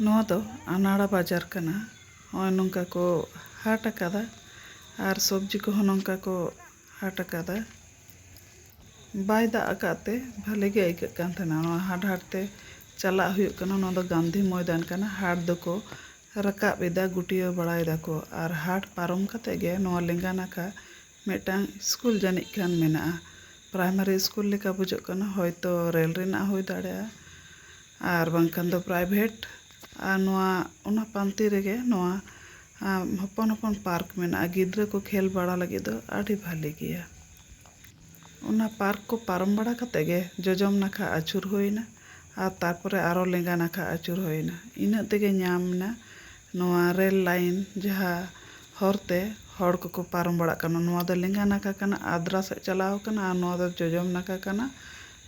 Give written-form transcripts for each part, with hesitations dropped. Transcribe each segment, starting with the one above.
ᱱᱚᱣᱟ ᱫᱚ ᱟᱱᱟᱲᱟ ᱵᱟᱡᱟᱨ ᱠᱟᱱᱟ। ᱱᱚᱜᱼᱚᱭ ᱱᱚᱝᱠᱟ ᱠᱚ ᱦᱟᱴ ᱟᱠᱟᱫᱟ ᱟᱨ ᱥᱚᱵᱽᱡᱤ ᱠᱚᱦᱚᱸ ᱱᱚᱝᱠᱟ ᱠᱚ ᱦᱟᱴ ᱟᱠᱟᱫᱟ। ᱵᱟᱭ ᱫᱟᱜ ᱟᱠᱟᱫ ᱛᱮ ᱵᱷᱟᱞᱮ ᱜᱮ ᱟᱹᱭᱠᱟᱹᱜ ᱠᱟᱱ ᱛᱟᱦᱮᱱᱟ। ᱱᱚᱣᱟ ᱦᱟᱴ ᱛᱮ ᱪᱟᱞᱟᱜ ᱦᱩᱭᱩᱜ ᱠᱟᱱᱟ। ᱱᱚᱣᱟ ᱫᱚ ᱜᱟᱱᱫᱷᱤ ᱢᱚᱭᱫᱟᱱ ᱠᱟᱱᱟ। ᱦᱟᱴ ᱫᱚᱠᱚ ᱨᱟᱠᱟᱵ ᱮᱫᱟ, ᱜᱩᱴᱭᱟᱹᱣ ᱵᱟᱲᱟᱭ ᱫᱟᱠᱚ। ᱟᱨ ᱦᱟᱴ ᱯᱟᱨᱚᱢ ᱠᱟᱛᱮ ᱜᱮ ᱱᱚᱣᱟ ᱞᱮᱸᱜᱟ ᱱᱟᱠᱷᱟ ᱢᱤᱫᱴᱟᱝ ᱥᱠᱩᱞ ᱡᱟᱹᱱᱤᱡ ᱠᱷᱟᱱ ᱢᱮᱱᱟᱜᱼᱟ। ᱯᱨᱟᱭᱢᱟᱨᱤ ᱥᱠᱩᱞ ᱞᱮᱠᱟ ᱵᱩᱡᱷᱟᱹᱜ ᱠᱟᱱᱟ, ᱦᱚᱭᱛᱚ ᱨᱮᱹᱞ ᱨᱮᱱᱟᱜ ᱦᱩᱭ ᱫᱟᱲᱮᱭᱟᱜᱼᱟ ᱟᱨ ᱵᱟᱝᱠᱷᱟᱱ ᱫᱚ ᱯᱨᱟᱭᱵᱷᱮᱴ। ᱟᱨ ᱚᱱᱟ ᱯᱟᱱᱛᱮ ᱨᱮᱜᱮ ᱱᱚᱣᱟ ᱦᱚᱯᱚᱱ ᱦᱚᱯᱚᱱ ᱯᱟᱨᱠ ᱢᱮᱱᱟᱜᱼᱟ। ᱜᱤᱫᱽᱨᱟᱹ ᱠᱚ ᱠᱷᱮᱞ ᱵᱟᱲᱟ ᱞᱟᱹᱜᱤᱫ ᱫᱚ ᱟᱹᱰᱤ ᱵᱷᱟᱞᱮ ᱜᱮᱭᱟ। ᱚᱱᱟ ᱯᱟᱨᱠ ᱠᱚ ᱯᱟᱨᱚᱢ ᱵᱟᱲᱟ ᱠᱟᱛᱮ ᱜᱮ ᱡᱚᱡᱚᱢ ᱱᱟᱠᱷᱟ ᱟᱹᱪᱩᱨ ᱦᱩᱭᱱᱟ ᱟᱨ ᱛᱟᱨᱯᱚᱨᱮ ᱟᱨᱚ ᱞᱮᱸᱜᱟ ᱱᱟᱠᱷᱟ ᱟᱹᱪᱩᱨ ᱦᱩᱭᱱᱟ। 이ᱱᱟᱹᱜ ᱛᱮᱜᱮ ᱧᱟᱢ ᱮᱱᱟ ᱱᱚᱣᱟ ᱨᱮᱹᱞ ᱞᱟᱭᱤᱱ ᱡᱟᱦᱟᱸ ᱦᱚᱨᱛᱮ ᱦᱚᱲ ᱠᱚᱠᱚ ᱯᱟᱨᱚᱢ ᱵᱟᱲᱟᱜ ᱠᱟᱱᱟ। ᱱᱚᱣᱟ ᱫᱚ ᱞᱮᱸᱜᱟ ᱱᱟᱠᱷᱟ ᱠᱟᱱᱟ, ᱟদ্রা ᱥᱮᱫ ᱪᱟᱞᱟᱣ ᱠᱟᱱᱟ ᱟᱨ ᱱᱚᱣᱟ ᱫᱚ ᱡᱚᱡᱚᱢ ᱱᱟᱠᱷᱟ ᱠᱟᱱᱟ,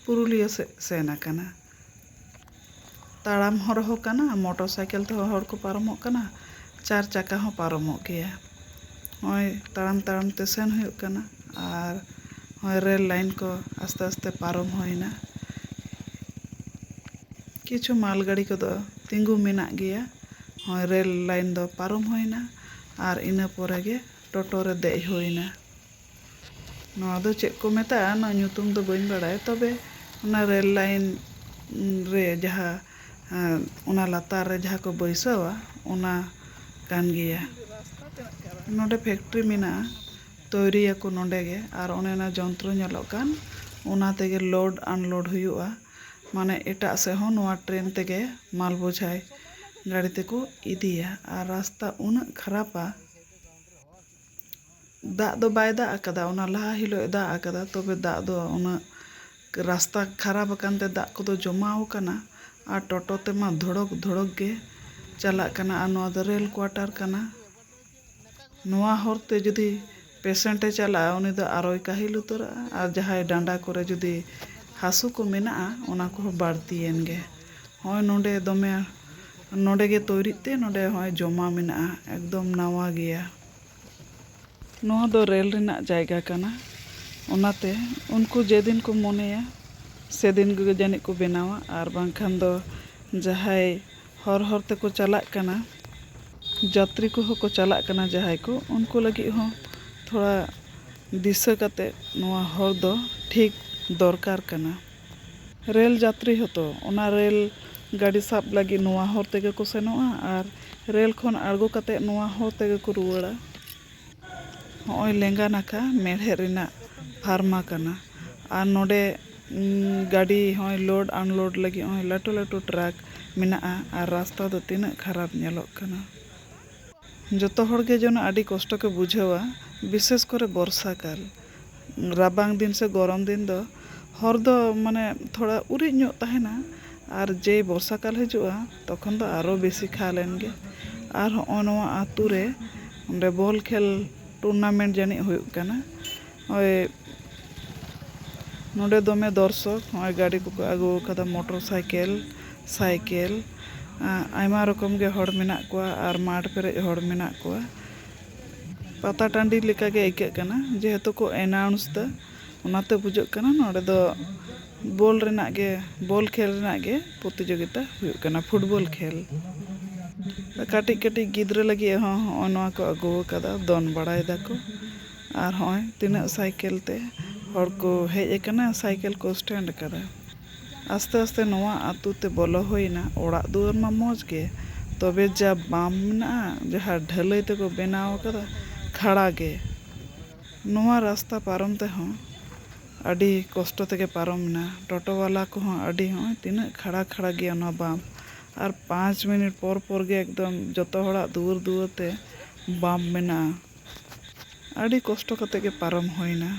ᱯᱩᱨᱩᱞᱤᱭᱟᱹ ᱥᱮᱫ ᱥᱮᱱ ᱟᱠᱟᱱᱟ। ᱛᱟᱲᱟᱢ ᱦᱚᱨ ᱦᱚᱸ ᱠᱟᱱᱟ, ᱢᱚᱴᱚᱨ ᱥᱟᱭᱠᱮᱞ ᱛᱮᱦᱚᱸ ᱦᱚᱲ ᱠᱚ ᱯᱟᱨᱚᱢᱚᱜ ᱠᱟᱱᱟ, 4 ᱪᱟᱠᱟ ᱦᱚᱸ ᱯᱟᱨᱚᱢᱚᱜ ᱜᱮᱭᱟ। ᱱᱚᱜᱼᱚᱭ ᱛᱟᱲᱟᱢ ᱛᱟᱲᱟᱢ te ᱥᱮᱱ ᱦᱩᱭᱩᱜ ᱠᱟᱱᱟ ᱟᱨ ᱱᱚᱜᱼᱚᱭ ᱨᱮᱹᱞ ᱞᱟᱭᱤᱱ ᱠᱚ ᱟᱥᱛᱮ ᱟᱥᱛᱮ ᱯᱟᱨᱚᱢ ᱦᱩᱭᱱᱟ। ᱠᱤᱪᱷᱩ ᱢᱟᱞ ᱜᱟᱹᱰᱤ ᱠᱚᱫᱚ ᱛᱤᱸᱜᱩ ᱢᱮᱱᱟᱜ ᱜᱮᱭᱟ। ᱱᱚᱜᱼᱚᱭ ᱨᱮᱹᱞ ᱞᱟᱭᱤᱱ ᱫᱚ ᱯᱟᱨᱚᱢ ᱦᱩᱭᱱᱟ ᱟᱨ ᱤᱱᱟᱹ ᱯᱚᱨᱮ ᱜᱮ ᱴᱳᱴᱳ ᱨᱮ ᱫᱮᱡ ᱦᱩᱭᱱᱟ। ᱱᱚᱣᱟ ᱫᱚ ᱪᱮᱫ ᱠᱚ ᱢᱮᱛᱟᱜᱼᱟ ᱱᱚᱣᱟ ᱧᱩᱛᱩᱢ ᱫᱚ ᱵᱟᱹᱧ ᱵᱟᱲᱟᱭᱟ, ᱛᱚᱵᱮ ᱚᱱᱟ ᱨᱮᱹᱞ ᱞᱟᱭᱤᱱ ᱨᱮ ᱡᱟᱦᱟᱸ ᱚᱱᱟ ᱞᱟᱛᱟᱨ ᱨᱮ ᱡᱟᱦᱟᱸ ᱠᱚ ᱵᱟᱹᱭᱥᱟᱹᱣᱟ ᱚᱱᱟ ᱠᱟᱱ ᱜᱮᱭᱟ। ᱱᱚᱰᱮ ᱯᱷᱮᱠᱴᱨᱤ ᱢᱮᱱᱟᱜᱼᱟ, ᱛᱚᱭᱨᱤᱭᱟᱠᱚ ᱱᱚᱰᱮ ᱜᱮ ᱟᱨ ᱚᱱᱮ ᱚᱱᱟ ᱡᱚᱱᱛᱨᱚ ᱧᱮᱞᱚᱜ ᱠᱟᱱ ᱚᱱᱟ ᱛᱮᱜᱮ ᱞᱳᱰ ᱟᱱᱞᱳᱰ ᱦᱩᱭᱩᱜᱼᱟ। ᱢᱟᱱᱮ ᱮᱴᱟᱜ ᱥᱮᱫ ᱦᱚᱸ ᱱᱚᱣᱟ ᱴᱨᱮᱱ ᱛᱮᱜᱮ ᱢᱟᱞ ᱵᱳঝাই ᱜᱟᱹᱰᱤ ᱛᱮᱠᱚ ᱤᱫᱤᱭᱟ। ᱟᱨ ᱨᱟᱥᱛᱟ ᱩᱱᱟᱹᱜ ᱠᱷᱟᱨᱟᱯᱟ, ᱫᱟᱜ ᱫᱚ ᱵᱟᱭ ᱫᱟᱜ ᱟᱠᱟᱫᱟ, ᱚᱱᱟ ᱞᱟᱦᱟ ᱦᱤᱞᱳᱜ ᱫᱟᱜ ᱟᱠᱟᱫᱟ, ᱛᱚᱵᱮ ᱫᱟᱜ ᱫᱚ ᱩᱱᱟᱹᱜ ᱨᱟᱥᱛᱟ ᱠᱷᱟᱨᱟᱯ ᱟᱠᱟᱱ ᱛᱮ ᱫᱟᱜ ᱠᱚᱫᱚ ᱡᱚᱢᱟᱣ ᱟᱠᱟᱱᱟ ᱟᱨ ᱴᱳᱴᱳ ᱛᱮᱢᱟ ᱫᱷᱚᱲᱚᱠ ᱫᱷᱚᱲᱚᱠ ᱜᱮ ᱪᱟᱞᱟᱜ ᱠᱟᱱᱟ। ᱟᱨ ᱱᱚᱣᱟ ᱫᱚ ᱨᱮᱹᱞ ᱠᱳᱣᱟᱴᱟᱨ ᱠᱟᱱᱟ। ᱱᱚᱣᱟ ᱦᱚᱨᱛᱮ ᱡᱩᱫᱤ ᱯᱮᱥᱮᱱᱴᱮ ᱪᱟᱞᱟᱜᱼᱟ ᱩᱱᱤ ᱫᱚ ᱟᱨᱚᱭ ᱠᱟᱹᱦᱤᱞ ᱩᱛᱟᱹᱨᱚᱜᱼᱟ ᱟᱨ ᱡᱟᱦᱟᱸᱭ ᱰᱟᱸᱰᱟ ᱠᱚᱨᱮ ᱡᱩᱫᱤ ᱦᱟᱹᱥᱩ ᱠᱚ ᱢᱮᱱᱟᱜᱼᱟ ᱚᱱᱟ ᱠᱚᱦᱚᱸ ᱵᱟᱹᱲᱛᱤᱭᱮᱱ ᱜᱮ। ᱱᱚᱜᱼᱚᱭ ᱱᱚᱰᱮ ᱫᱚᱢᱮ ᱱᱚᱰᱮ ᱜᱮ ᱛᱚᱭᱨᱤᱜ ᱛᱮ ᱱᱚᱰᱮ ᱦᱚᱸᱜᱼᱚᱭ ᱡᱚᱢᱟ ᱢᱮᱱᱟᱜᱼᱟ, ᱮᱠᱫᱚᱢ ᱱᱟᱣᱟ ᱜᱮᱭᱟ। ᱱᱚᱣᱟ ᱫᱚ ᱨᱮᱹᱞ ᱨᱮᱱᱟᱜ ᱡᱟᱭᱜᱟ ᱠᱟᱱᱟ, ᱚᱱᱟᱛᱮ ᱩᱱᱠᱩ ᱡᱮᱫᱤᱱ ᱠᱚ ᱢᱚᱱᱮᱭᱟ ᱥᱮᱫᱤᱱ ᱜᱮ ᱡᱟᱹᱱᱤᱡ ᱠᱚ ᱵᱮᱱᱟᱣᱟ। ᱟᱨ ᱵᱟᱝᱠᱷᱟᱱ ᱫᱚ ᱡᱟᱦᱟᱸᱭ ᱦᱚᱨ ᱦᱚᱨ ᱛᱮᱠᱚ ᱪᱟᱞᱟᱜ ᱠᱟᱱᱟ, ᱡᱟᱛᱨᱤ ᱠᱚᱦᱚᱸ ᱠᱚ ᱪᱟᱞᱟᱜ ᱠᱟᱱᱟ ᱡᱟᱦᱟᱸᱭ ᱠᱚ, ᱩᱱᱠᱩ ᱞᱟᱹᱜᱤᱫ ᱦᱚᱸ ᱛᱷᱚᱲᱟ ᱫᱤᱥᱟᱹ ᱠᱟᱛᱮ ᱱᱚᱣᱟ ᱦᱚᱨ ᱫᱚ ᱴᱷᱤᱠ ᱫᱚᱨᱠᱟর ᱠᱟᱱᱟ। ᱨᱮᱹᱞ ᱡᱟᱛᱨᱤ ᱦᱚᱸᱛᱚ ᱚᱱᱟ ᱨᱮᱹᱞ ᱜᱟᱹᱰᱤ ᱥᱟᱵ ᱞᱟᱹᱜᱤᱫ ᱱᱚᱣᱟ ᱦᱚᱨ ᱛᱮᱜᱮ ᱠᱚ ᱥᱮᱱᱚᱜᱼᱟ ᱟᱨ ᱨᱮᱹᱞ ᱠᱷᱚᱱ ᱟᱬᱜᱚ ᱠᱟᱛᱮ ᱱᱚᱣᱟ ᱦᱚᱨ ᱛᱮᱜᱮ ᱠᱚ ᱨᱩᱣᱟᱹᱲᱟ। ᱱᱚᱜᱼᱚᱭ ᱞᱮᱸᱜᱟ ᱱᱟᱠᱷᱟ ᱢᱮᱲᱦᱮᱫ ᱨᱮᱱᱟᱜ ᱯᱷᱟᱨᱢᱟ ᱠᱟᱱᱟ ᱟᱨ ᱱᱚᱰᱮ ᱜᱟᱹᱰᱤ ᱦᱚᱸᱜᱼᱚᱭ ᱞᱳᱰ ᱟᱱᱞᱳᱰ ᱞᱟᱹᱜᱤᱫ ᱦᱚᱸᱜᱼᱚᱭ ᱞᱟᱹᱴᱩ ᱞᱟᱹᱴᱩ ᱴᱨᱟᱠ ᱢᱮᱱᱟᱜᱼᱟ। ᱟᱨ ᱨᱟᱥᱛᱟ ᱫᱚ ᱛᱤᱱᱟᱹᱜ ᱠᱷᱟᱨᱟᱯ ᱧᱮᱞᱚᱜ ᱠᱟᱱᱟ। ᱡᱚᱛᱚ ᱦᱚᱲ ᱜᱮ যেন আডি কষ্ট কে বুঝাওয়া, বিশেষ করে বর্ষাকাল। রাবাং দিন সে গরম দিন দো হর দো মানে থোড়া উরিᱡ ᱧᱚᱜ ᱛᱟᱦᱮᱱᱟ আর যে বর্ষাকাল হিজুᱜᱼᱟ তখন ᱫᱚ ᱟᱨᱚ বেশি খালেন ᱜᱮ। আর ᱦᱚᱸᱜᱼᱚ ᱱᱚᱣᱟ ᱟᱛᱳ ᱨᱮ ᱚᱸᱰᱮ ᱵᱚᱞ ᱠᱷᱮᱞ ᱴᱩᱨᱱᱟᱢᱮন্ট ᱡᱟᱹᱱᱤᱡ ᱦᱩᱭᱩᱜ ᱠᱟᱱᱟ। ওই ᱱᱚᱰᱮ ᱫᱚᱢᱮ ᱫᱚᱨশᱚᱠ ᱱᱚᱜᱼᱚᱭ ᱜᱟᱹᱰᱤ ᱠᱚᱠᱚ ᱟᱹᱜᱩ ᱟᱠᱟᱫᱟ, ᱢᱚᱴᱚᱨ ᱥᱟᱭᱠᱮᱞ, ᱥᱟᱭᱠᱮᱞ, ᱟᱭᱢᱟ ᱨᱚᱠᱚᱢ ᱜᱮ ᱦᱚᱲ ᱢᱮᱱᱟᱜ ᱠᱚᱣᱟ ᱟᱨ ᱢᱟᱴᱷ ᱯᱮᱨᱮᱡ ᱦᱚᱲ ᱢᱮᱱᱟᱜ ᱠᱚᱣᱟ। ᱯᱟᱛᱟ ᱴᱟᱺᱰᱤ ᱞᱮᱠᱟᱜᱮ ᱟᱹᱭᱠᱟᱹᱜ ᱠᱟᱱᱟ, ᱡᱮᱦᱮᱛᱩ ᱠᱚ ᱮᱱᱟᱣᱩᱱᱥ ᱫᱟ ᱚᱱᱟᱛᱮ ᱵᱩᱡᱷᱟᱹᱜ ᱠᱟᱱᱟ ᱱᱚᱰᱮ ᱫᱚ ᱵᱚᱞ ᱨᱮᱱᱟᱜ ᱜᱮ, ᱵᱚᱞ ᱠᱷᱮᱞ ᱨᱮᱱᱟᱜ ᱜᱮ ᱯᱨᱚᱛᱤᱡᱳᱜᱤᱛᱟ ᱦᱩᱭᱩᱜ ᱠᱟᱱᱟ, ᱯᱷᱩᱴᱵᱚᱞ ᱠᱷᱮᱞ। ᱠᱟᱹᱴᱤᱡ ᱠᱟᱹᱴᱤᱡ ᱜᱤᱫᱽᱨᱟᱹ ᱞᱟᱹᱜᱤᱫ ᱦᱚᱸ ᱦᱚᱸᱜᱼᱚ ᱱᱚᱣᱟ ᱠᱚ ᱟᱹᱜᱩ ᱟᱠᱟᱫᱟ, ᱫᱚᱱ ᱵᱟᱲᱟᱭ ᱫᱟᱠᱚ। ᱟᱨ ᱦᱚᱸᱜᱼᱚᱭ ᱛᱤᱱᱟᱹᱜ ᱥᱟᱭᱠᱮᱞ ᱛᱮ ᱦᱚᱲ ᱠᱚ ᱦᱮᱡ ᱟᱠᱟᱱᱟ, ᱥᱟᱭᱠᱮᱞ ᱠᱚ ᱥᱴᱮᱱᱰ ᱟᱠᱟᱫᱟ। আস্তে আস্তে ᱱᱚᱣᱟ ᱟᱛᱳ তে ᱵᱚᱞᱚ ᱦᱩᱭᱱᱟ। ᱚᱲᱟᱜ ᱫᱩᱣᱟᱹᱨ ᱢᱟ ᱢᱚᱡᱽ ᱜᱮ, ᱛᱚᱵᱮ ᱡᱟ ᱵᱟᱢ ᱢᱮᱱᱟᱜᱼᱟ, ᱡᱟᱦᱟᱸ ᱰᱷᱟᱹᱞᱟᱹᱭ ᱛᱮᱠᱚ ᱵᱮᱱᱟᱣ ᱟᱠᱟᱫᱟ ᱠᱷᱟᱲᱟ ᱜᱮ। ᱱᱚᱣᱟ ᱨᱟᱥᱛᱟ ᱯᱟᱨᱚᱢ ᱛᱮᱦᱚᱸ ᱟᱹᱰᱤ ᱠᱚᱥᱴᱚ ᱛᱮᱜᱮ ᱯᱟᱨᱚᱢᱮᱱᱟ। ᱴᱳᱴᱳ ᱵᱟᱞᱟ ᱠᱚᱦᱚᱸ ᱟᱹᱰᱤ ᱦᱚᱸᱜᱼᱚᱭ ᱛᱤᱱᱟᱹᱜ ᱠᱷᱟᱲᱟ ᱠᱷᱟᱲᱟ ᱜᱮᱭᱟ ᱚᱱᱟ ᱵᱟᱢ। ᱟᱨ 5 ᱢᱤᱱᱤᱴ ᱯᱚᱨ ᱯᱚᱨ ᱜᱮ ᱮᱠᱫᱚᱢ ᱡᱚᱛᱚ ᱦᱚᱲᱟᱜ ᱫᱩᱣᱟᱹᱨ ᱫᱩᱣᱟᱹᱨ ᱛᱮ ᱵᱟᱢ ᱢᱮᱱᱟᱜᱼᱟ। ᱟᱹᱰᱤ ᱠᱚᱥᱴᱚ ᱠᱟᱛᱮ ᱜᱮ ᱯᱟᱨᱚᱢ ᱦᱩᱭᱱᱟ।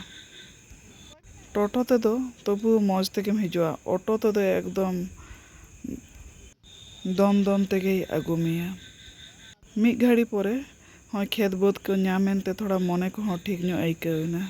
ᱴᱳᱴᱳ ᱛᱮᱫᱚ ᱛᱚᱵᱩ ᱢᱚᱡᱽ ᱛᱮᱜᱮᱢ ᱦᱤᱡᱩᱜᱼᱟ, ᱚᱴᱳ ᱛᱮᱫᱚ ᱮᱠᱫᱚᱢ ᱫᱚᱢ ᱫᱚᱢ ᱛᱮᱜᱮᱭ ᱟᱹᱜᱩ ᱢᱮᱭᱟ। ᱢᱤᱫ ᱜᱷᱟᱹᱲᱤ ᱯᱚᱨᱮ ᱦᱚᱸᱜᱼᱚᱭ ᱠᱷᱮᱛ ᱵᱟᱹᱫᱽ ᱠᱚ ᱧᱟᱢᱮᱱ ᱛᱮ ᱛᱷᱚᱲᱟ ᱢᱚᱱᱮ ᱠᱚᱦᱚᱸ ᱴᱷᱤᱠ ᱧᱚᱜ ᱟᱹᱭᱠᱟᱹᱣ ᱮᱱᱟ।